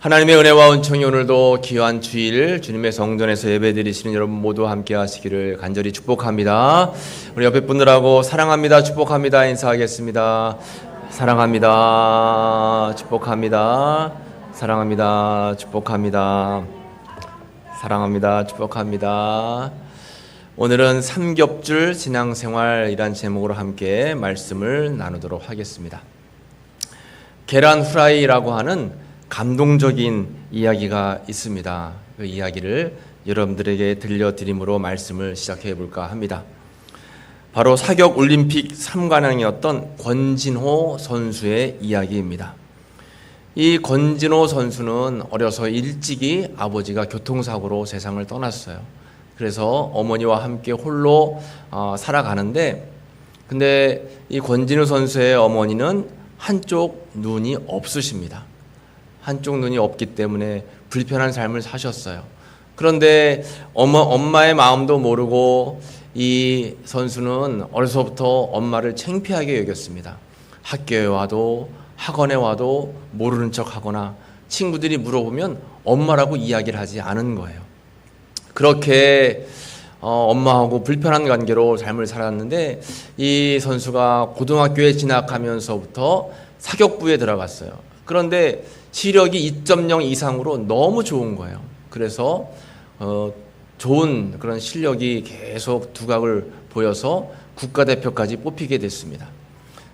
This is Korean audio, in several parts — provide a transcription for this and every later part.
하나님의 은혜와 은총이 오늘도 귀한 주일 주님의 성전에서 예배드리시는 여러분 모두 함께 하시기를 간절히 축복합니다. 우리 옆에 분들하고 사랑합니다, 축복합니다 인사하겠습니다. 사랑합니다, 축복합니다. 사랑합니다, 축복합니다. 사랑합니다, 축복합니다. 오늘은 삼겹줄 신앙생활이란 제목으로 함께 말씀을 나누도록 하겠습니다. 계란 후라이라고 하는 감동적인 이야기가 있습니다. 그 이야기를 여러분들에게 들려드림으로 말씀을 시작해 볼까 합니다. 바로 사격 올림픽 3관왕이었던 권진호 선수의 이야기입니다. 이 권진호 선수는 어려서 일찍이 아버지가 교통사고로 세상을 떠났어요. 그래서 어머니와 함께 홀로 살아가는데, 근데 이 권진호 선수의 어머니는 한쪽 눈이 없으십니다. 한쪽 눈이 없기 때문에 불편한 삶을 사셨어요. 그런데 엄마의 마음도 모르고 이 선수는 어려서부터 엄마를 창피하게 여겼습니다. 학교에 와도 학원에 와도 모르는 척하거나 친구들이 물어보면 엄마라고 이야기를 하지 않은 거예요. 그렇게 엄마하고 불편한 관계로 삶을 살았는데, 이 선수가 고등학교에 진학하면서부터 사격부에 들어갔어요. 그런데 시력이 2.0 이상으로 너무 좋은 거예요. 그래서 좋은 그런 실력이 계속 두각을 보여서 국가대표까지 뽑히게 됐습니다.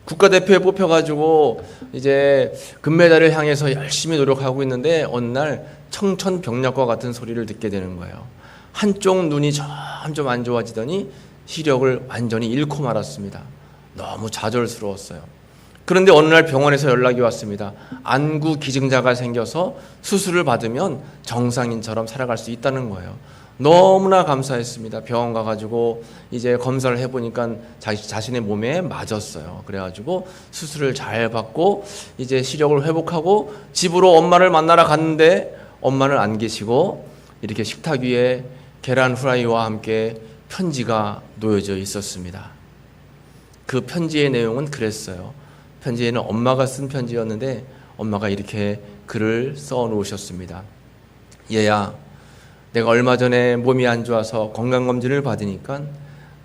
국가대표에 뽑혀가지고 이제 금메달을 향해서 열심히 노력하고 있는데, 어느 날 청천벽력과 같은 소리를 듣게 되는 거예요. 한쪽 눈이 점점 안 좋아지더니 시력을 완전히 잃고 말았습니다. 너무 좌절스러웠어요. 그런데 어느 날 병원에서 연락이 왔습니다. 안구 기증자가 생겨서 수술을 받으면 정상인처럼 살아갈 수 있다는 거예요. 너무나 감사했습니다. 병원 가가지고 이제 검사를 해보니까 자신의 몸에 맞았어요. 그래가지고 수술을 잘 받고 이제 시력을 회복하고 집으로 엄마를 만나러 갔는데, 엄마는 안 계시고 이렇게 식탁 위에 계란 후라이와 함께 편지가 놓여져 있었습니다. 그 편지의 내용은 그랬어요. 편지에는 엄마가 쓴 편지였는데, 엄마가 이렇게 글을 써 놓으셨습니다. 얘야, 내가 얼마 전에 몸이 안 좋아서 건강검진을 받으니까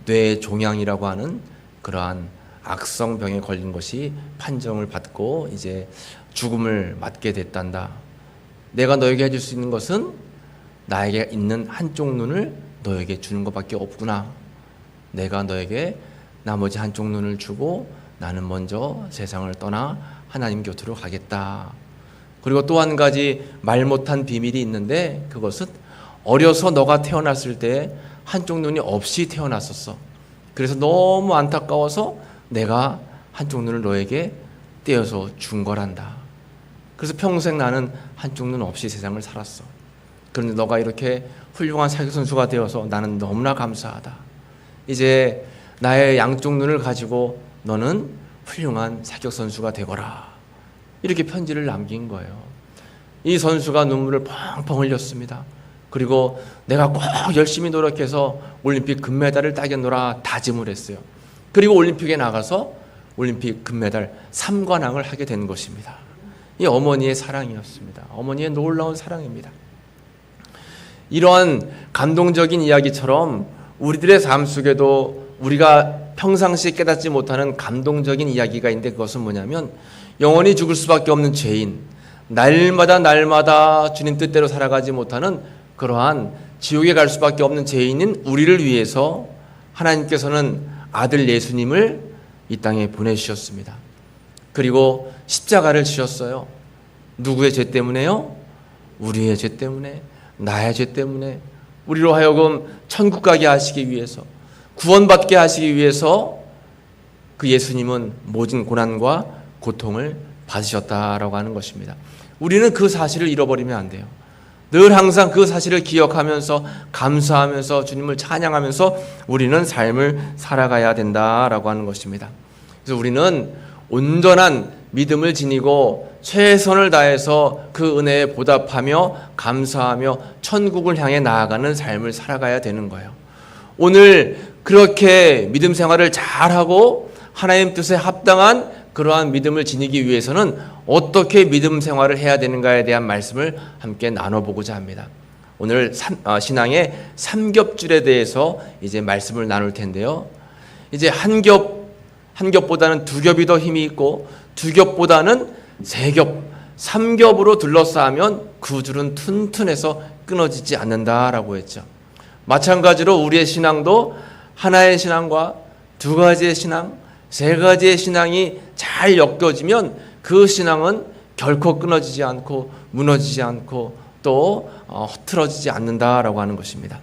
뇌종양이라고 하는 그러한 악성병에 걸린 것이 판정을 받고 이제 죽음을 맞게 됐단다. 내가 너에게 해줄 수 있는 것은 나에게 있는 한쪽 눈을 너에게 주는 것밖에 없구나. 내가 너에게 나머지 한쪽 눈을 주고 나는 먼저 세상을 떠나 하나님 곁으로 가겠다. 그리고 또 한 가지 말 못한 비밀이 있는데, 그것은 어려서 너가 태어났을 때 한쪽 눈이 없이 태어났었어. 그래서 너무 안타까워서 내가 한쪽 눈을 너에게 떼어서 준 거란다. 그래서 평생 나는 한쪽 눈 없이 세상을 살았어. 그런데 너가 이렇게 훌륭한 사격선수가 되어서 나는 너무나 감사하다. 이제 나의 양쪽 눈을 가지고 너는 훌륭한 사격선수가 되거라. 이렇게 편지를 남긴 거예요. 이 선수가 눈물을 펑펑 흘렸습니다. 그리고 내가 꼭 열심히 노력해서 올림픽 금메달을 따겠노라 다짐을 했어요. 그리고 올림픽에 나가서 올림픽 금메달 3관왕을 하게 된 것입니다. 이 어머니의 사랑이었습니다. 어머니의 놀라운 사랑입니다. 이러한 감동적인 이야기처럼 우리들의 삶 속에도 우리가 평상시에 깨닫지 못하는 감동적인 이야기가 있는데, 그것은 뭐냐면 영원히 죽을 수밖에 없는 죄인, 날마다 주님 뜻대로 살아가지 못하는 그러한 지옥에 갈 수밖에 없는 죄인인 우리를 위해서 하나님께서는 아들 예수님을 이 땅에 보내주셨습니다. 그리고 십자가를 지셨어요. 누구의 죄 때문에요? 우리의 죄 때문에, 나의 죄 때문에, 우리로 하여금 천국 가게 하시기 위해서, 구원받게 하시기 위해서 그 예수님은 모든 고난과 고통을 받으셨다라고 하는 것입니다. 우리는 그 사실을 잃어버리면 안 돼요. 늘 항상 그 사실을 기억하면서 감사하면서 주님을 찬양하면서 우리는 삶을 살아가야 된다라고 하는 것입니다. 그래서 우리는 온전한 믿음을 지니고 최선을 다해서 그 은혜에 보답하며 감사하며 천국을 향해 나아가는 삶을 살아가야 되는 거예요. 오늘 그렇게 믿음 생활을 잘하고 하나님 뜻에 합당한 그러한 믿음을 지니기 위해서는 어떻게 믿음 생활을 해야 되는가에 대한 말씀을 함께 나눠보고자 합니다. 오늘 신앙의 삼겹줄에 대해서 이제 말씀을 나눌 텐데요. 이제 한 겹보다는 두 겹이 더 힘이 있고 두 겹보다는 세 겹, 삼겹으로 둘러싸면 그 줄은 튼튼해서 끊어지지 않는다라고 했죠. 마찬가지로 우리의 신앙도 하나의 신앙과 두 가지의 신앙, 세 가지의 신앙이 잘 엮여지면 그 신앙은 결코 끊어지지 않고 무너지지 않고 또 흐트러지지 않는다라고 하는 것입니다.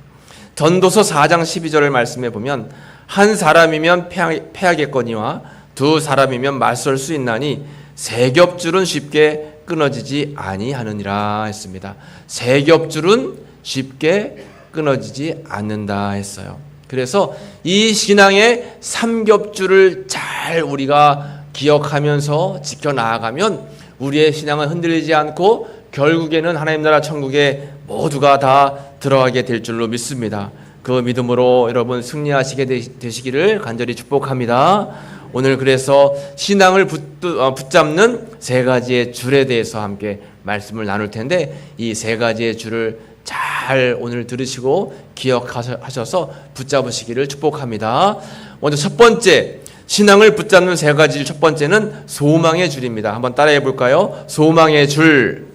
전도서 4장 12절을 말씀해 보면 한 사람이면 패하겠거니와 두 사람이면 맞설 수 있나니 세 겹줄은 쉽게 끊어지지 아니하느니라 했습니다. 세 겹줄은 쉽게 끊어지지 않는다 했어요. 그래서 이 신앙의 삼겹줄을 잘 우리가 기억하면서 지켜나가면 우리의 신앙은 흔들리지 않고 결국에는 하나님 나라 천국에 모두가 다 들어가게 될 줄로 믿습니다. 그 믿음으로 여러분 승리하시게 되시기를 간절히 축복합니다. 오늘 그래서 신앙을 붙잡는 세 가지의 줄에 대해서 함께 말씀을 나눌 텐데 이 세 가지의 줄을 잘 오늘 들으시고 기억하셔서 붙잡으시기를 축복합니다. 먼저 첫 번째, 신앙을 붙잡는 세 가지 줄, 첫 번째는 소망의 줄입니다. 한번 따라해 볼까요? 소망의 줄.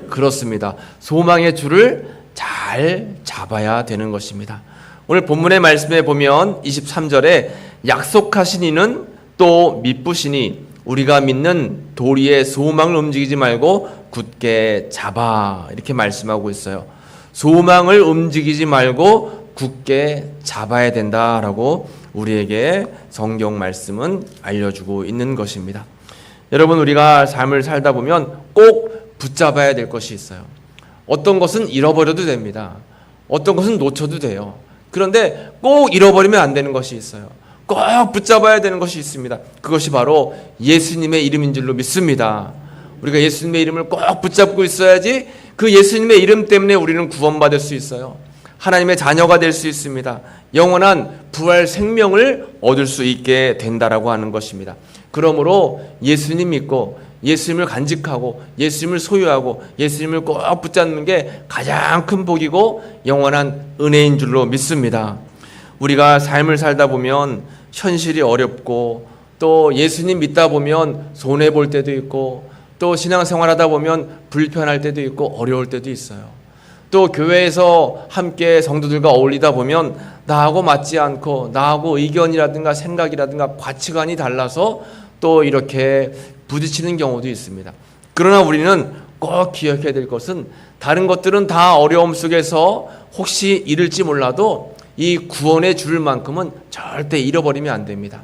그렇습니다. 소망의 줄을 잘 잡아야 되는 것입니다. 오늘 본문의 말씀에 보면 23절에 약속하신 이는 또 미쁘시니 우리가 믿는 도리의 소망을 움직이지 말고 굳게 잡아, 이렇게 말씀하고 있어요. 소망을 움직이지 말고 굳게 잡아야 된다라고 우리에게 성경 말씀은 알려주고 있는 것입니다. 여러분, 우리가 삶을 살다 보면 꼭 붙잡아야 될 것이 있어요. 어떤 것은 잃어버려도 됩니다. 어떤 것은 놓쳐도 돼요. 그런데 꼭 잃어버리면 안 되는 것이 있어요. 꼭 붙잡아야 되는 것이 있습니다. 그것이 바로 예수님의 이름인 줄로 믿습니다. 우리가 예수님의 이름을 꼭 붙잡고 있어야지 그 예수님의 이름 때문에 우리는 구원받을 수 있어요. 하나님의 자녀가 될 수 있습니다. 영원한 부활 생명을 얻을 수 있게 된다라고 하는 것입니다. 그러므로 예수님 믿고 예수님을 간직하고 예수님을 소유하고 예수님을 꼭 붙잡는 게 가장 큰 복이고 영원한 은혜인 줄로 믿습니다. 우리가 삶을 살다 보면 현실이 어렵고 또 예수님 믿다 보면 손해볼 때도 있고 또 신앙생활하다 보면 불편할 때도 있고 어려울 때도 있어요. 또 교회에서 함께 성도들과 어울리다 보면 나하고 맞지 않고 나하고 의견이라든가 생각이라든가 가치관이 달라서 또 이렇게 부딪히는 경우도 있습니다. 그러나 우리는 꼭 기억해야 될 것은 다른 것들은 다 어려움 속에서 혹시 잃을지 몰라도 이 구원의 줄만큼은 절대 잃어버리면 안 됩니다.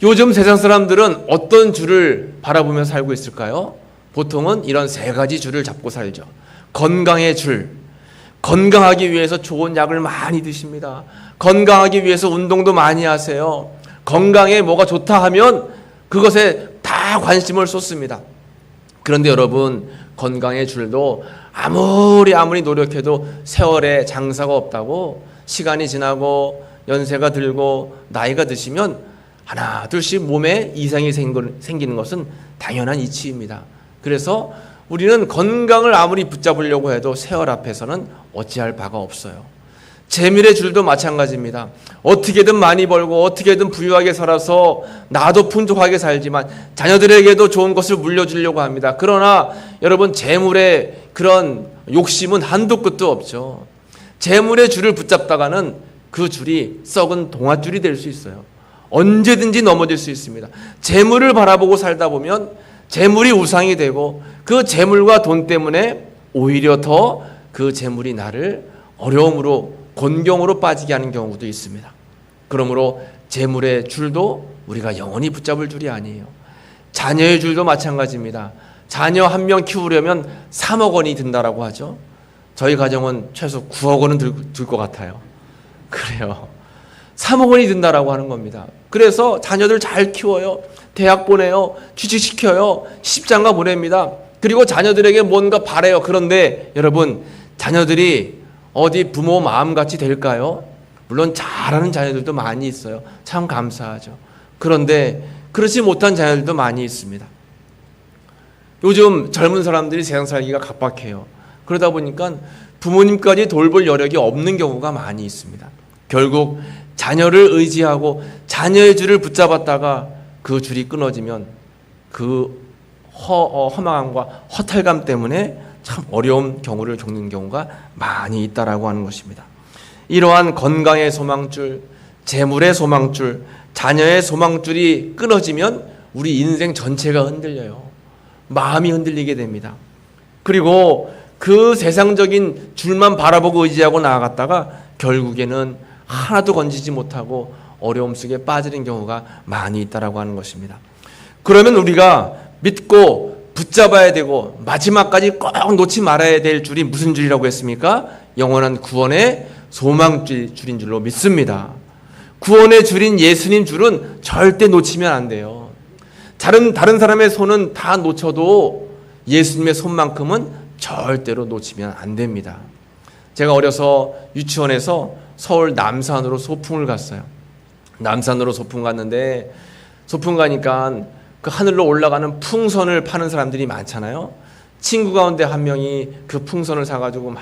요즘 세상 사람들은 어떤 줄을 바라보며 살고 있을까요? 보통은 이런 세 가지 줄을 잡고 살죠. 건강의 줄. 건강하기 위해서 좋은 약을 많이 드십니다. 건강하기 위해서 운동도 많이 하세요. 건강에 뭐가 좋다 하면 그것에 다 관심을 쏟습니다. 그런데 여러분, 건강의 줄도 아무리 노력해도 세월에 장사가 없다고 시간이 지나고 연세가 들고 나이가 드시면 하나 둘씩 몸에 이상이 생기는 것은 당연한 이치입니다. 그래서 우리는 건강을 아무리 붙잡으려고 해도 세월 앞에서는 어찌할 바가 없어요. 재물의 줄도 마찬가지입니다. 어떻게든 많이 벌고 어떻게든 부유하게 살아서 나도 풍족하게 살지만 자녀들에게도 좋은 것을 물려주려고 합니다. 그러나 여러분, 재물의 그런 욕심은 한도 끝도 없죠. 재물의 줄을 붙잡다가는 그 줄이 썩은 동아줄이 될 수 있어요. 언제든지 넘어질 수 있습니다. 재물을 바라보고 살다 보면 재물이 우상이 되고 그 재물과 돈 때문에 오히려 더 그 재물이 나를 어려움으로 곤경으로 빠지게 하는 경우도 있습니다. 그러므로 재물의 줄도 우리가 영원히 붙잡을 줄이 아니에요. 자녀의 줄도 마찬가지입니다. 자녀 한 명 키우려면 3억 원이 든다라고 하죠. 저희 가정은 최소 9억 원은 들 것 같아요. 그래요. 3억 원이 든다라고 하는 겁니다. 그래서 자녀들 잘 키워요. 대학 보내요. 취직시켜요. 시집장가 보냅니다. 그리고 자녀들에게 뭔가 바래요. 그런데 여러분, 자녀들이 어디 부모 마음같이 될까요? 물론 잘하는 자녀들도 많이 있어요. 참 감사하죠. 그런데 그렇지 못한 자녀들도 많이 있습니다. 요즘 젊은 사람들이 세상 살기가 각박해요. 그러다 보니까 부모님까지 돌볼 여력이 없는 경우가 많이 있습니다. 결국 자녀를 의지하고 자녀의 줄을 붙잡았다가 그 줄이 끊어지면 그 허망함과 허탈감 때문에 참 어려운 경우를 겪는 경우가 많이 있다라고 하는 것입니다. 이러한 건강의 소망줄, 재물의 소망줄, 자녀의 소망줄이 끊어지면 우리 인생 전체가 흔들려요. 마음이 흔들리게 됩니다. 그리고 그 세상적인 줄만 바라보고 의지하고 나아갔다가 결국에는 하나도 건지지 못하고 어려움 속에 빠지는 경우가 많이 있다라고 하는 것입니다. 그러면 우리가 믿고 붙잡아야 되고 마지막까지 꼭 놓지 말아야 될 줄이 무슨 줄이라고 했습니까? 영원한 구원의 소망줄인 줄로 믿습니다. 구원의 줄인 예수님 줄은 절대 놓치면 안 돼요. 다른 사람의 손은 다 놓쳐도 예수님의 손만큼은 절대로 놓치면 안 됩니다. 제가 어려서 유치원에서 서울 남산으로 소풍을 갔어요. 남산으로 소풍 갔는데 소풍 가니까 그 하늘로 올라가는 풍선을 파는 사람들이 많잖아요. 친구 가운데 한 명이 그 풍선을 사가지고 막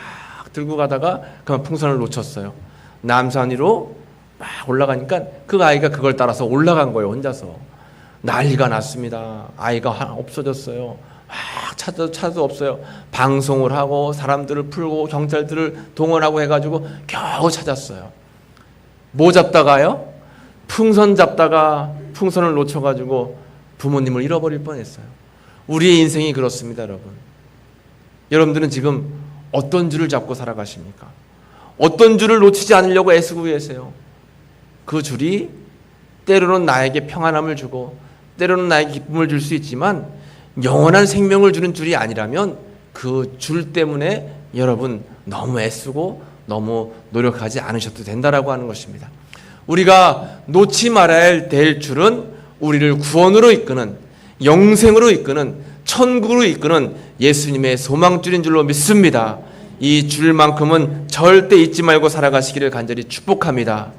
들고 가다가 그만 풍선을 놓쳤어요. 남산 위로 막 올라가니까 그 아이가 그걸 따라서 올라간 거예요. 혼자서. 난리가 났습니다. 아이가 없어졌어요. 막 찾아도 없어요. 방송을 하고 사람들을 풀고 경찰들을 동원하고 해가지고 겨우 찾았어요. 뭐 잡다가요? 풍선 잡다가 풍선을 놓쳐가지고 부모님을 잃어버릴 뻔했어요. 우리의 인생이 그렇습니다, 여러분. 여러분들은 지금 어떤 줄을 잡고 살아가십니까? 어떤 줄을 놓치지 않으려고 애쓰고 계세요? 그 줄이 때로는 나에게 평안함을 주고 때로는 나에게 기쁨을 줄 수 있지만 영원한 생명을 주는 줄이 아니라면 그 줄 때문에 여러분 너무 애쓰고 너무 노력하지 않으셔도 된다라고 하는 것입니다. 우리가 놓지 말아야 될 줄은 우리를 구원으로 이끄는, 영생으로 이끄는, 천국으로 이끄는 예수님의 소망줄인 줄로 믿습니다. 이 줄만큼은 절대 잊지 말고 살아가시기를 간절히 축복합니다.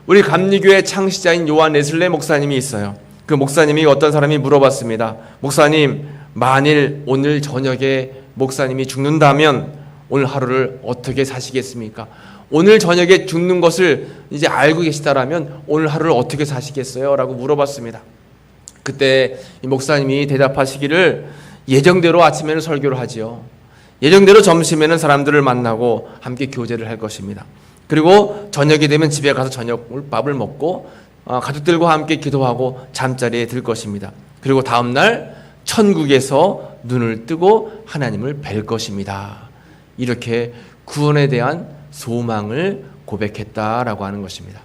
우리 감리교회 창시자인 요한 웨슬레 목사님이 있어요. 그 목사님이 어떤 사람이 물어봤습니다. 목사님, 만일 오늘 저녁에 목사님이 죽는다면 오늘 하루를 어떻게 사시겠습니까? 오늘 저녁에 죽는 것을 이제 알고 계시다라면 오늘 하루를 어떻게 사시겠어요? 라고 물어봤습니다. 그때 이 목사님이 대답하시기를 예정대로 아침에는 설교를 하지요. 예정대로 점심에는 사람들을 만나고 함께 교제를 할 것입니다. 그리고 저녁이 되면 집에 가서 저녁밥을 먹고 가족들과 함께 기도하고 잠자리에 들 것입니다. 그리고 다음날 천국에서 눈을 뜨고 하나님을 뵐 것입니다. 이렇게 구원에 대한 소망을 고백했다라고 하는 것입니다.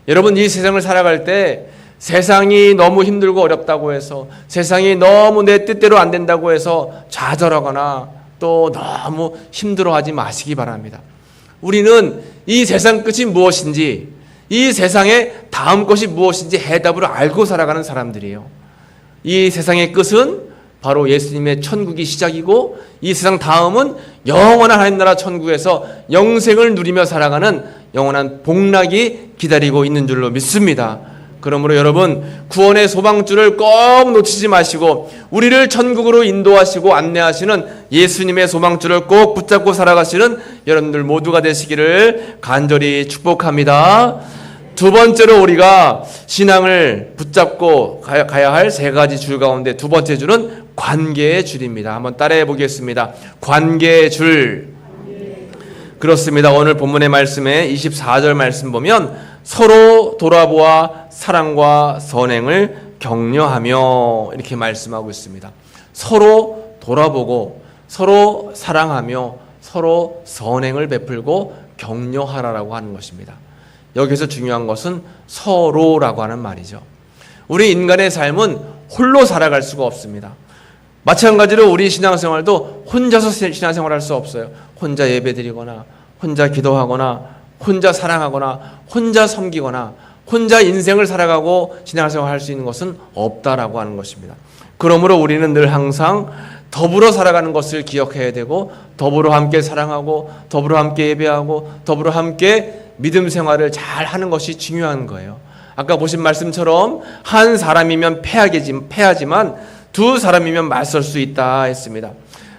여러분, 이 세상을 살아갈 때 세상이 너무 힘들고 어렵다고 해서 세상이 너무 내 뜻대로 안 된다고 해서 좌절하거나 또 너무 힘들어하지 마시기 바랍니다. 우리는 이 세상 끝이 무엇인지, 이 세상의 다음 것이 무엇인지 해답을 알고 살아가는 사람들이에요. 이 세상의 끝은 바로 예수님의 천국이 시작이고 이 세상 다음은 영원한 하나님 나라 천국에서 영생을 누리며 살아가는 영원한 복락이 기다리고 있는 줄로 믿습니다. 그러므로 여러분, 구원의 소망줄을 꼭 놓치지 마시고 우리를 천국으로 인도하시고 안내하시는 예수님의 소망줄을 꼭 붙잡고 살아가시는 여러분들 모두가 되시기를 간절히 축복합니다. 두 번째로 우리가 신앙을 붙잡고 가야 할 세 가지 줄 가운데 두 번째 줄은 관계의 줄입니다. 한번 따라해 보겠습니다. 관계의 줄. 그렇습니다. 오늘 본문의 말씀에 24절 말씀 보면 서로 돌아보아 사랑과 선행을 격려하며 이렇게 말씀하고 있습니다. 서로 돌아보고 서로 사랑하며 서로 선행을 베풀고 격려하라라고 하는 것입니다. 여기서 중요한 것은 서로라고 하는 말이죠. 우리 인간의 삶은 홀로 살아갈 수가 없습니다. 마찬가지로 우리 신앙생활도 혼자서 신앙생활할 수 없어요. 혼자 예배드리거나 혼자 기도하거나 혼자 사랑하거나 혼자 섬기거나 혼자 인생을 살아가고 신앙생활 할 수 있는 것은 없다라고 하는 것입니다. 그러므로 우리는 늘 항상 더불어 살아가는 것을 기억해야 되고 더불어 함께 사랑하고 더불어 함께 예배하고 더불어 함께 믿음 생활을 잘 하는 것이 중요한 거예요. 아까 보신 말씀처럼 한 사람이면 패하지만 두 사람이면 맞설 수 있다 했습니다.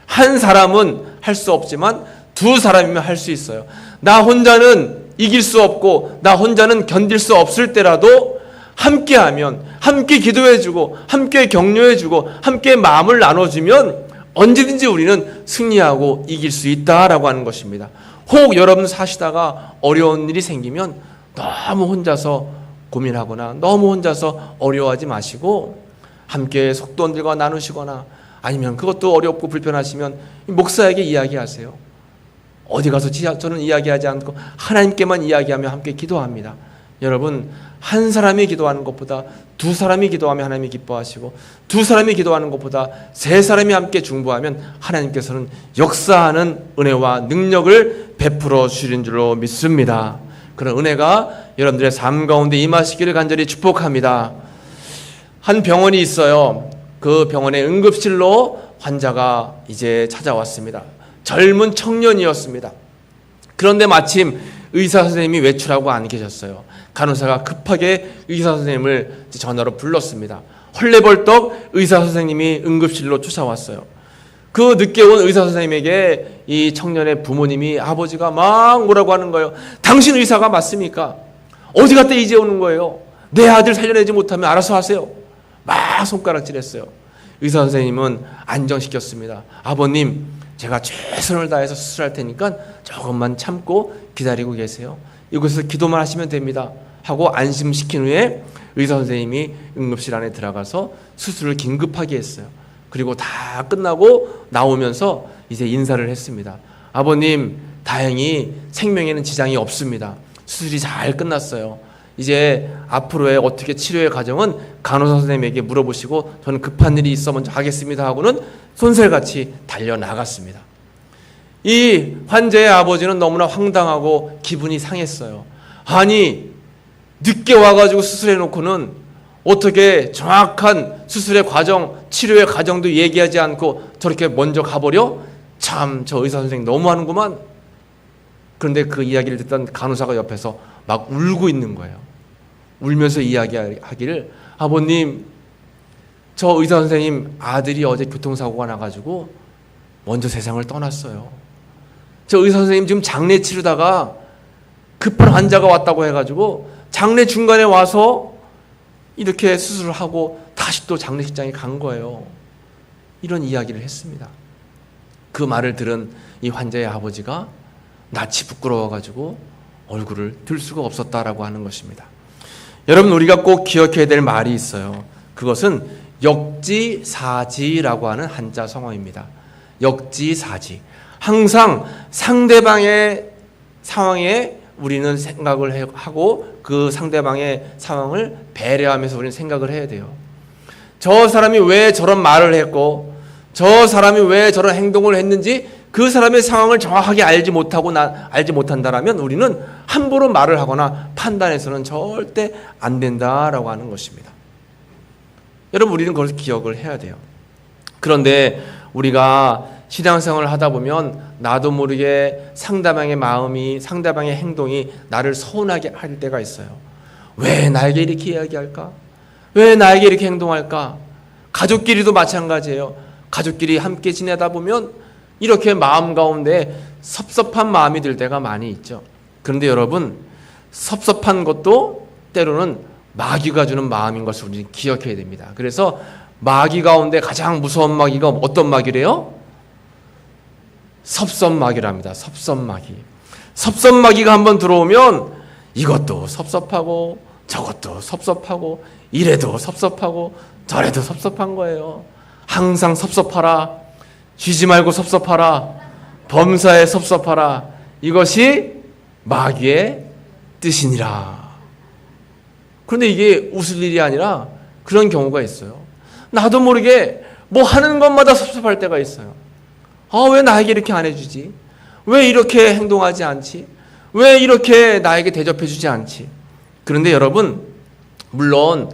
한 사람은 할 수 없지만 두 사람이면 할 수 있어요. 나 혼자는 이길 수 없고 나 혼자는 견딜 수 없을 때라도 함께하면, 함께 기도해주고 함께 격려해주고 함께 마음을 나눠주면 언제든지 우리는 승리하고 이길 수 있다라고 하는 것입니다. 혹 여러분 사시다가 어려운 일이 생기면 너무 혼자서 고민하거나 너무 혼자서 어려워하지 마시고 함께 속도원들과 나누시거나 아니면 그것도 어렵고 불편하시면 목사에게 이야기하세요. 어디 가서 저는 이야기하지 않고 하나님께만 이야기하며 함께 기도합니다. 여러분, 한 사람이 기도하는 것보다 두 사람이 기도하면 하나님이 기뻐하시고 두 사람이 기도하는 것보다 세 사람이 함께 중보하면 하나님께서는 역사하는 은혜와 능력을 베풀어 주시는 줄로 믿습니다. 그런 은혜가 여러분들의 삶 가운데 임하시기를 간절히 축복합니다. 한 병원이 있어요. 그 병원의 응급실로 환자가 이제 찾아왔습니다. 젊은 청년이었습니다. 그런데 마침 의사 선생님이 외출하고 안 계셨어요. 간호사가 급하게 의사 선생님을 전화로 불렀습니다. 헐레벌떡 의사 선생님이 응급실로 쫓아왔어요. 그 늦게 온 의사 선생님에게 이 청년의 부모님이, 아버지가 막 뭐라고 하는 거예요. 당신 의사가 맞습니까? 어디 갔다 이제 오는 거예요? 내 아들 살려내지 못하면 알아서 하세요. 막 손가락질했어요. 의사 선생님은 안정시켰습니다. 아버님, 제가 최선을 다해서 수술할 테니까 조금만 참고 기다리고 계세요. 이곳에서 기도만 하시면 됩니다 하고 안심시킨 후에 의사 선생님이 응급실 안에 들어가서 수술을 긴급하게 했어요. 그리고 다 끝나고 나오면서 이제 인사를 했습니다. 아버님, 다행히 생명에는 지장이 없습니다. 수술이 잘 끝났어요. 이제 앞으로의 어떻게 치료의 과정은 간호사 선생님에게 물어보시고 저는 급한 일이 있어 먼저 하겠습니다 하고는 손살같이 달려나갔습니다. 이 환자의 아버지는 너무나 황당하고 기분이 상했어요. 아니, 늦게 와가지고 수술해놓고는 어떻게 정확한 수술의 과정, 치료의 과정도 얘기하지 않고 저렇게 먼저 가버려? 참, 저 의사 선생님 너무하는구만. 그런데 그 이야기를 듣던 간호사가 옆에서 막 울고 있는 거예요. 울면서 이야기하기를, 아버님, 저 의사 선생님 아들이 어제 교통사고가 나가지고 먼저 세상을 떠났어요. 저 의사 선생님 지금 장례 치르다가 급한 환자가 왔다고 해가지고 장례 중간에 와서 이렇게 수술을 하고 다시 또 장례식장에 간 거예요. 이런 이야기를 했습니다. 그 말을 들은 이 환자의 아버지가 낯이 부끄러워가지고 얼굴을 들 수가 없었다라고 하는 것입니다. 여러분, 우리가 꼭 기억해야 될 말이 있어요. 그것은 역지사지라고 하는 한자 성어입니다. 역지사지. 항상 상대방의 상황에 우리는 생각을 하고 그 상대방의 상황을 배려하면서 우리는 생각을 해야 돼요. 저 사람이 왜 저런 말을 했고 저 사람이 왜 저런 행동을 했는지 그 사람의 상황을 정확하게 알지 못한다라면 우리는 함부로 말을 하거나 판단해서는 절대 안 된다라고 하는 것입니다. 여러분, 우리는 그걸 기억을 해야 돼요. 그런데 우리가 신앙생활을 하다 보면 나도 모르게 상대방의 마음이, 상대방의 행동이 나를 서운하게 할 때가 있어요. 왜 나에게 이렇게 이야기할까? 왜 나에게 이렇게 행동할까? 가족끼리도 마찬가지예요. 가족끼리 함께 지내다 보면 이렇게 마음 가운데 섭섭한 마음이 들 때가 많이 있죠. 그런데 여러분, 섭섭한 것도 때로는 마귀가 주는 마음인 것을 우리는 기억해야 됩니다. 그래서 마귀 가운데 가장 무서운 마귀가 어떤 마귀래요? 섭섭마귀랍니다. 섭섭마귀. 섭섭마귀가 한번 들어오면 이것도 섭섭하고 저것도 섭섭하고 이래도 섭섭하고 저래도 섭섭한 거예요. 항상 섭섭하라. 쉬지 말고 섭섭하라. 범사에 섭섭하라. 이것이 마귀의 뜻이니라. 그런데 이게 웃을 일이 아니라 그런 경우가 있어요. 나도 모르게 뭐 하는 것마다 섭섭할 때가 있어요. 왜 나에게 이렇게 안 해주지? 왜 이렇게 행동하지 않지? 왜 이렇게 나에게 대접해주지 않지? 그런데 여러분, 물론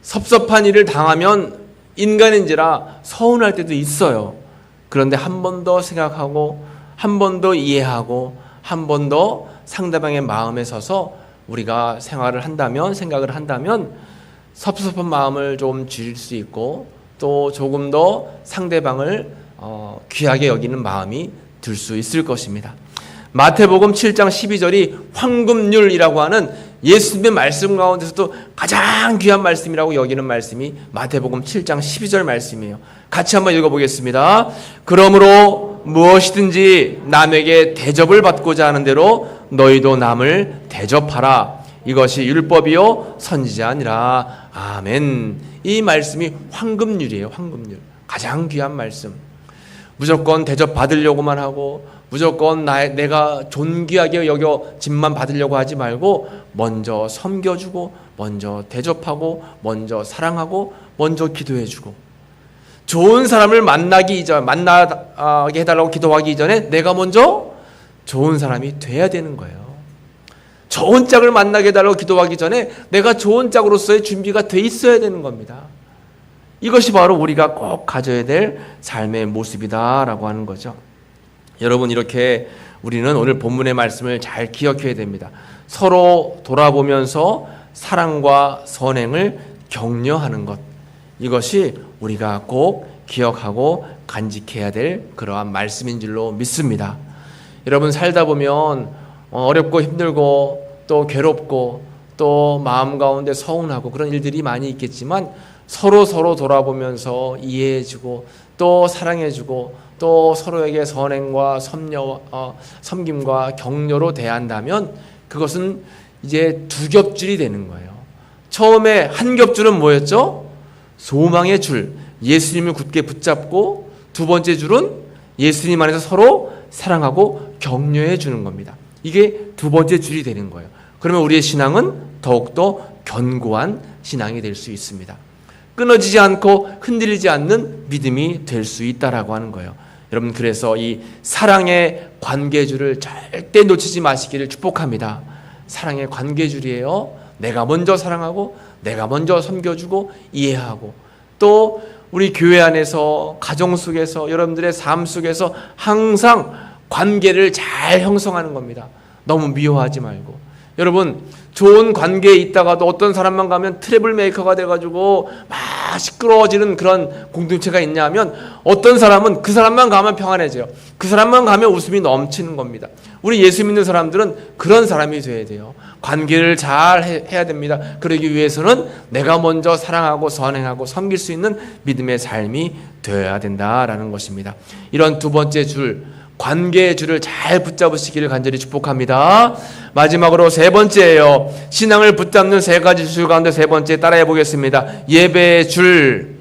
섭섭한 일을 당하면 인간인지라 서운할 때도 있어요. 그런데 한 번 더 생각하고 한 번 더 이해하고 한 번 더 상대방의 마음에 서서 우리가 생활을 한다면, 생각을 한다면 섭섭한 마음을 좀 줄일 수 있고 또 조금 더 상대방을 귀하게 여기는 마음이 들 수 있을 것입니다. 마태복음 7장 12절이 황금률이라고 하는 예수님의 말씀 가운데서도 가장 귀한 말씀이라고 여기는 말씀이 마태복음 7장 12절 말씀이에요. 같이 한번 읽어보겠습니다. 그러므로 무엇이든지 남에게 대접을 받고자 하는 대로 너희도 남을 대접하라. 이것이 율법이요 선지자니라. 아멘. 이 말씀이 황금률이에요. 황금률. 가장 귀한 말씀. 무조건 대접 받으려고만 하고 무조건 내가 존귀하게 여겨 짐만 받으려고 하지 말고 먼저 섬겨주고 먼저 대접하고 먼저 사랑하고 먼저 기도해주고 좋은 사람을 만나게 해달라고 기도하기 이전에 내가 먼저 좋은 사람이 돼야 되는 거예요. 좋은 짝을 만나게 해달라고 기도하기 전에 내가 좋은 짝으로서의 준비가 돼 있어야 되는 겁니다. 이것이 바로 우리가 꼭 가져야 될 삶의 모습이다라고 하는 거죠. 여러분, 이렇게 우리는 오늘 본문의 말씀을 잘 기억해야 됩니다. 서로 돌아보면서 사랑과 선행을 격려하는 것, 이것이 우리가 꼭 기억하고 간직해야 될 그러한 말씀인 줄로 믿습니다. 여러분, 살다 보면 어렵고 힘들고 또 괴롭고 또 마음 가운데 서운하고 그런 일들이 많이 있겠지만 서로 돌아보면서 이해해주고 또 사랑해주고 또 서로에게 선행과 섬김과 격려로 대한다면 그것은 이제 두 겹줄이 되는 거예요. 처음에 한 겹줄은 뭐였죠? 소망의 줄, 예수님을 굳게 붙잡고, 두 번째 줄은 예수님 안에서 서로 사랑하고 격려해 주는 겁니다. 이게 두 번째 줄이 되는 거예요. 그러면 우리의 신앙은 더욱더 견고한 신앙이 될 수 있습니다. 끊어지지 않고 흔들리지 않는 믿음이 될 수 있다라고 하는 거예요. 여러분, 그래서 이 사랑의 관계줄을 절대 놓치지 마시기를 축복합니다. 사랑의 관계줄이에요. 내가 먼저 사랑하고 내가 먼저 섬겨주고 이해하고 또 우리 교회 안에서 가정 속에서 여러분들의 삶 속에서 항상 관계를 잘 형성하는 겁니다. 너무 미워하지 말고. 여러분, 좋은 관계에 있다가도 어떤 사람만 가면 트러블 메이커가 돼가지고 막 시끄러워지는 그런 공동체가 있냐면 어떤 사람은 그 사람만 가면 평안해져요. 그 사람만 가면 웃음이 넘치는 겁니다. 우리 예수 믿는 사람들은 그런 사람이 돼야 돼요. 관계를 잘 해야 됩니다. 그러기 위해서는 내가 먼저 사랑하고 선행하고 섬길 수 있는 믿음의 삶이 되어야 된다라는 것입니다. 이런 두 번째 줄, 관계의 줄을 잘 붙잡으시기를 간절히 축복합니다. 마지막으로 세 번째예요. 신앙을 붙잡는 세 가지 줄 가운데 세 번째 따라해 보겠습니다. 예배의 줄.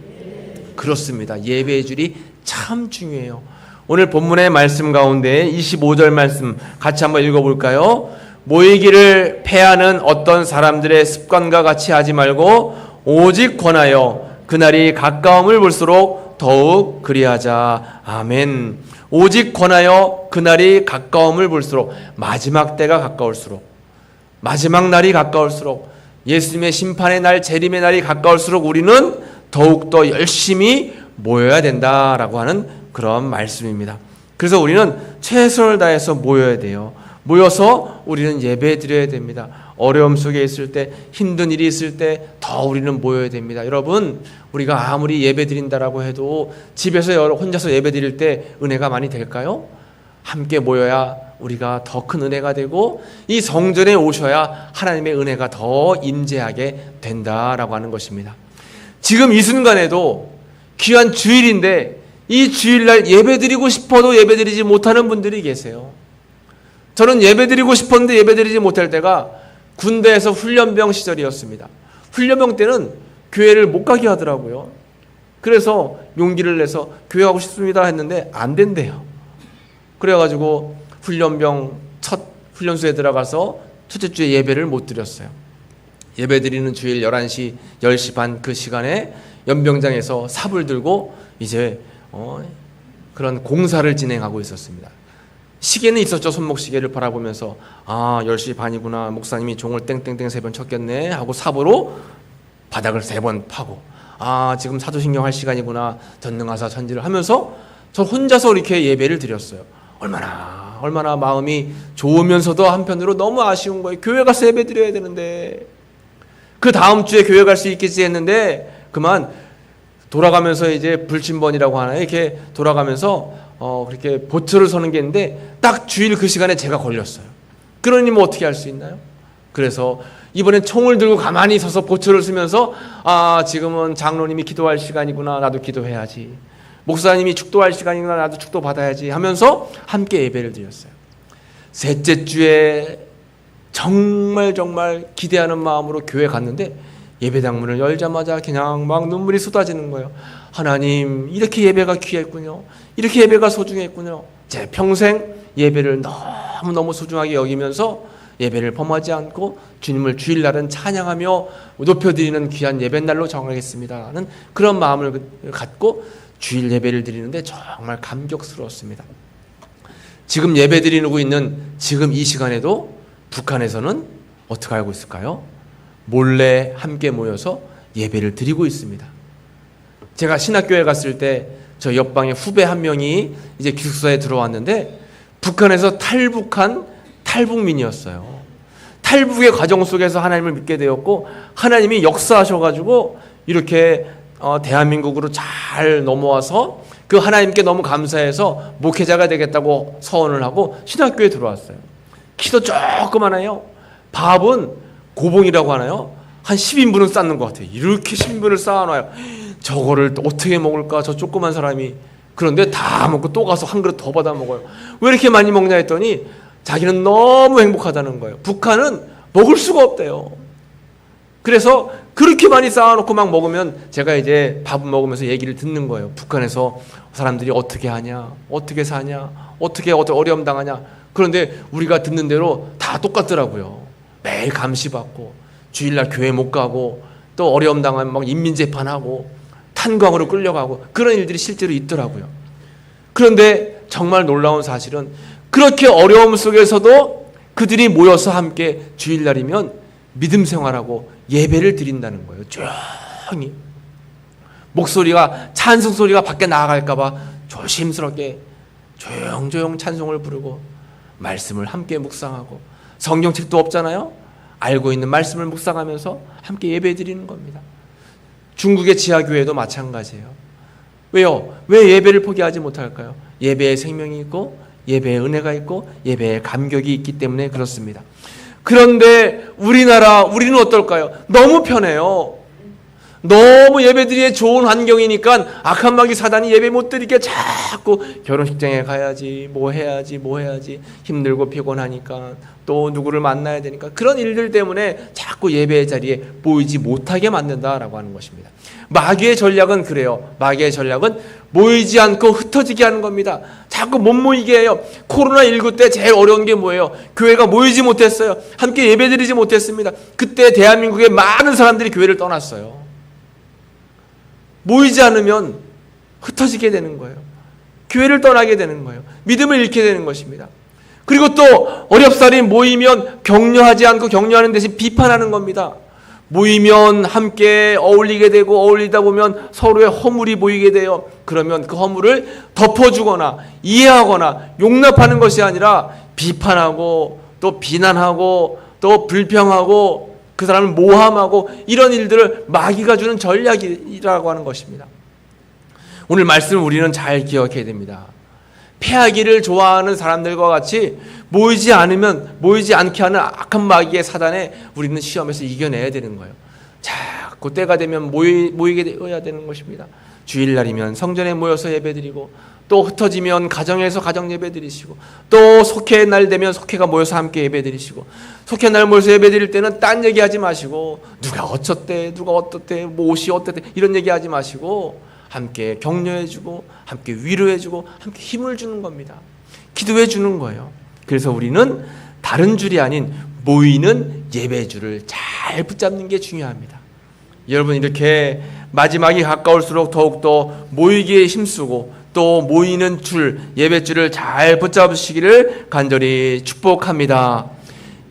그렇습니다. 예배의 줄이 참 중요해요. 오늘 본문의 말씀 가운데 25절 말씀 같이 한번 읽어볼까요? 모이기를 패하는 어떤 사람들의 습관과 같이 하지 말고 오직 권하여 그날이 가까움을 볼수록 더욱 그리하자. 아멘. 오직 권하여 그날이 가까움을 볼수록, 마지막 때가 가까울수록, 마지막 날이 가까울수록, 예수님의 심판의 날, 재림의 날이 가까울수록 우리는 더욱더 열심히 모여야 된다라고 하는 그런 말씀입니다. 그래서 우리는 최선을 다해서 모여야 돼요. 모여서 우리는 예배 드려야 됩니다. 어려움 속에 있을 때, 힘든 일이 있을 때 더 우리는 모여야 됩니다. 여러분, 우리가 아무리 예배 드린다라고 해도 집에서 혼자서 예배 드릴 때 은혜가 많이 될까요? 함께 모여야 우리가 더 큰 은혜가 되고 이 성전에 오셔야 하나님의 은혜가 더 임재하게 된다라고 하는 것입니다. 지금 이 순간에도 귀한 주일인데 이 주일날 예배 드리고 싶어도 예배 드리지 못하는 분들이 계세요. 저는 예배 드리고 싶었는데 예배 드리지 못할 때가 군대에서 훈련병 시절이었습니다. 훈련병 때는 교회를 못 가게 하더라고요. 그래서 용기를 내서 교회 가고 싶습니다 했는데 안 된대요. 그래가지고 훈련병 첫 훈련소에 들어가서 첫째 주에 예배를 못 드렸어요. 예배 드리는 주일 11시, 10시 반 그 시간에 연병장에서 삽을 들고 이제 그런 공사를 진행하고 있었습니다. 시계는 있었죠. 손목시계를 바라보면서 10시 반이구나. 목사님이 종을 땡땡땡 3번 쳤겠네 하고 삽으로 바닥을 3번 파고 지금 사도신경 할 시간이구나. 전능하사 천지를 하면서 저 혼자서 이렇게 예배를 드렸어요. 얼마나 얼마나 마음이 좋으면서도 한편으로 너무 아쉬운 거예요. 교회 가서 예배 드려야 되는데, 그 다음 주에 교회 갈 수 있겠지 했는데 그만 돌아가면서 이제 불침번이라고 하나요? 이렇게 돌아가면서 그렇게 보초를 서는 게 있는데 딱 주일 그 시간에 제가 걸렸어요. 그러니 뭐 어떻게 할 수 있나요? 그래서 이번엔 총을 들고 가만히 서서 보초를 쓰면서 지금은 장로님이 기도할 시간이구나, 나도 기도해야지. 목사님이 축도할 시간이구나, 나도 축도 받아야지 하면서 함께 예배를 드렸어요. 셋째 주에 정말 기대하는 마음으로 교회 갔는데 예배당 문을 열자마자 그냥 막 눈물이 쏟아지는 거예요. 하나님, 이렇게 예배가 귀했군요. 이렇게 예배가 소중했군요. 제 평생 예배를 너무너무 소중하게 여기면서 예배를 범하지 않고 주님을 주일날은 찬양하며 높여드리는 귀한 예배날로 정하겠습니다는 그런 마음을 갖고 주일 예배를 드리는데 정말 감격스러웠습니다. 지금 예배 드리고 있는 지금 이 시간에도 북한에서는 어떻게 알고 있을까요? 몰래 함께 모여서 예배를 드리고 있습니다. 제가 신학교에 갔을 때 저 옆방에 후배 한 명이 이제 기숙사에 들어왔는데 북한에서 탈북한 탈북민이었어요. 탈북의 과정 속에서 하나님을 믿게 되었고 하나님이 역사하셔가지고 이렇게 대한민국으로 잘 넘어와서 그 하나님께 너무 감사해서 목회자가 되겠다고 서원을 하고 신학교에 들어왔어요. 키도 조그만해요. 밥은 고봉이라고 하나요? 한 10인분은 쌓는 것 같아요. 이렇게 10인분을 쌓아놔요. 저거를 어떻게 먹을까, 저 조그만 사람이. 그런데 다 먹고 또 가서 한 그릇 더 받아 먹어요. 왜 이렇게 많이 먹냐 했더니 자기는 너무 행복하다는 거예요. 북한은 먹을 수가 없대요. 그래서 그렇게 많이 쌓아놓고 막 먹으면 제가 이제 밥 먹으면서 얘기를 듣는 거예요. 북한에서 사람들이 어떻게 하냐, 어떻게 사냐, 어떻게 어려움 당하냐. 그런데 우리가 듣는 대로 다 똑같더라고요. 매일 감시받고 주일날 교회 못 가고 또 어려움 당하면 막 인민재판하고 탄광으로 끌려가고 그런 일들이 실제로 있더라고요. 그런데 정말 놀라운 사실은 그렇게 어려움 속에서도 그들이 모여서 함께 주일날이면 믿음 생활하고 예배를 드린다는 거예요. 조용히. 목소리가, 찬송 소리가 밖에 나갈까 봐 조심스럽게 조용조용 찬송을 부르고 말씀을 함께 묵상하고, 성경책도 없잖아요. 알고 있는 말씀을 묵상하면서 함께 예배 드리는 겁니다. 중국의 지하교회도 마찬가지예요. 왜요? 왜 예배를 포기하지 못할까요? 예배에 생명이 있고 예배에 은혜가 있고 예배에 감격이 있기 때문에 그렇습니다. 그런데 우리는 어떨까요? 너무 편해요. 너무 예배드리기에 좋은 환경이니까 악한 마귀 사단이 예배 못 드리게 자꾸 결혼식장에 가야지, 뭐 해야지 힘들고 피곤하니까 또 누구를 만나야 되니까 그런 일들 때문에 자꾸 예배의 자리에 모이지 못하게 만든다라고 하는 것입니다. 마귀의 전략은 그래요. 마귀의 전략은 모이지 않고 흩어지게 하는 겁니다. 자꾸 못 모이게 해요. 코로나19 때 제일 어려운 게 뭐예요? 교회가 모이지 못했어요. 함께 예배드리지 못했습니다. 그때 대한민국의 많은 사람들이 교회를 떠났어요. 모이지 않으면 흩어지게 되는 거예요. 교회를 떠나게 되는 거예요. 믿음을 잃게 되는 것입니다. 그리고 또 어렵사리 모이면 격려하지 않고 격려하는 대신 비판하는 겁니다. 모이면 함께 어울리게 되고 어울리다 보면 서로의 허물이 보이게 돼요. 그러면 그 허물을 덮어주거나 이해하거나 용납하는 것이 아니라 비판하고 또 비난하고 또 불평하고 그 사람을 모함하고 이런 일들을 마귀가 주는 전략이라고 하는 것입니다. 오늘 말씀을 우리는 잘 기억해야 됩니다. 패하기를 좋아하는 사람들과 같이 모이지 않게 하는 악한 마귀의 사단에 우리는 시험에서 이겨내야 되는 거예요. 자꾸 때가 되면 모이게 되어야 되는 것입니다. 주일날이면 성전에 모여서 예배드리고, 또 흩어지면 가정에서 가정 예배드리시고, 또 속회 날 되면 속회가 모여서 함께 예배드리시고, 속회 날 모여서 예배드릴 때는 딴 얘기하지 마시고 누가 어쩌대, 누가 어떻대, 뭐 옷이 어떻대 이런 얘기하지 마시고 함께 격려해주고 함께 위로해주고 함께 힘을 주는 겁니다. 기도해 주는 거예요. 그래서 우리는 다른 줄이 아닌 모이는 예배줄을 잘 붙잡는 게 중요합니다. 여러분, 이렇게 마지막이 가까울수록 더욱더 모이기에 힘쓰고 또 모이는 줄, 예배줄을 잘 붙잡으시기를 간절히 축복합니다.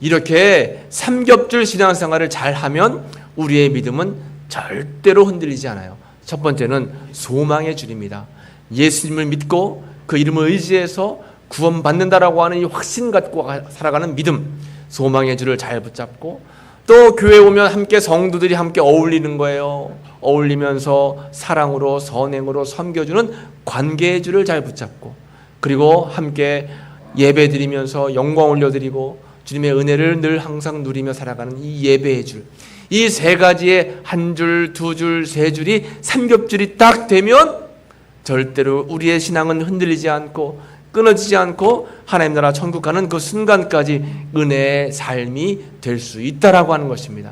이렇게 삼겹줄 신앙생활을 잘하면 우리의 믿음은 절대로 흔들리지 않아요. 첫 번째는 소망의 줄입니다. 예수님을 믿고 그 이름을 의지해서 구원받는다라고 하는 이 확신 갖고 살아가는 믿음, 소망의 줄을 잘 붙잡고, 또 교회 오면 함께 성도들이 함께 어울리는 거예요. 어울리면서 사랑으로 선행으로 섬겨주는 관계의 줄을 잘 붙잡고, 그리고 함께 예배 드리면서 영광 올려드리고 주님의 은혜를 늘 항상 누리며 살아가는 이 예배의 줄, 이 세 가지의 한 줄, 두 줄, 세 줄이 삼겹줄이 딱 되면 절대로 우리의 신앙은 흔들리지 않고 끊어지지 않고 하나님 나라 천국 가는 그 순간까지 은혜의 삶이 될 수 있다라고 하는 것입니다.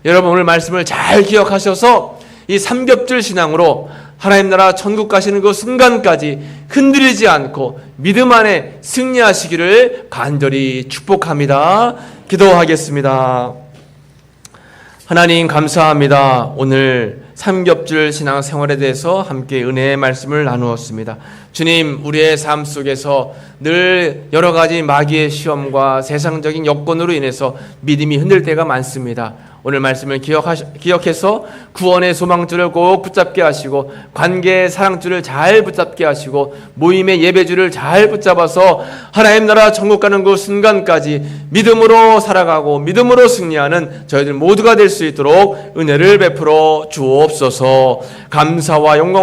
여러분, 오늘 말씀을 잘 기억하셔서 이 삼겹줄 신앙으로 하나님 나라 천국 가시는 그 순간까지 흔들리지 않고 믿음 안에 승리하시기를 간절히 축복합니다. 기도하겠습니다. 하나님 감사합니다. 오늘 삼겹줄 신앙 생활에 대해서 함께 은혜의 말씀을 나누었습니다. 주님, 우리의 삶 속에서 늘 여러 가지 마귀의 시험과 세상적인 여건으로 인해서 믿음이 흔들 때가 많습니다. 오늘 말씀을 기억해서 구원의 소망줄을 꼭 붙잡게 하시고, 관계의 사랑줄을 잘 붙잡게 하시고, 모임의 예배줄을 잘 붙잡아서 하나님 나라 천국 가는 그 순간까지 믿음으로 살아가고 믿음으로 승리하는 저희들 모두가 될 수 있도록 은혜를 베풀어 주옵소서. 감사와 영광